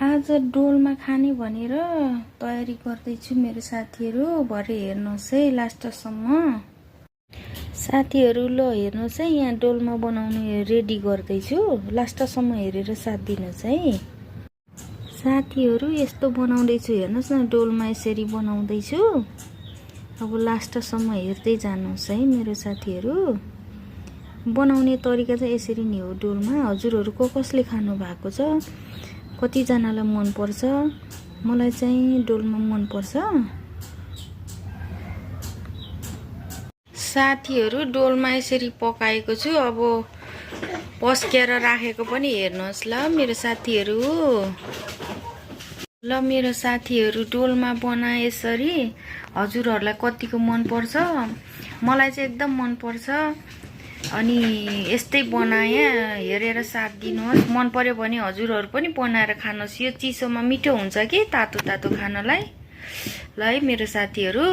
आज डोलमा खाने भनेर तयारी गर्दैछु मेरो साथीहरू। भरे हेर्नुहोस् है लास्टसम्म। साथीहरू ल हेर्नुहोस् है, यहाँ डोलमा बनाउने रेडी गर्दैछु। लास्टसम्म हेरेर साथ दिनुहोस् है। साथीहरू यस्तो बनाउँदैछु, हेर्नुहोस् न, डोलमा यसरी बनाउँदैछु। अब लास्टसम्म हेर्दै जानुहोस् है मेरो साथीहरू। बनाउने तरिका चाहिँ यसरी नै हो डोलमा। हजुरहरू कसले खानु भएको छ, कतिजनालाई मन पर्छ, मलाई चाहिँ डोलमा मन पर्छ। साथीहरू डोलमा यसरी पकाएको छु। अब पस्केर राखेको पनि हेर्नुहोस् ल मेरो साथीहरू। ल मेरो साथीहरू डोलमा बनाए यसरी। हजुरहरूलाई कतिको मन पर्छ, मलाई चाहिँ एकदम मन पर्छ। अनि यस्तै बनाए, हेरेर साथ दिनुहोस्। मन पर्यो भने हजुरहरू पनि बनाएर खानुहोस्। यो चिसोमा मिठो हुन्छ कि तातो तातो खानलाई। ल है मेरो साथीहरू।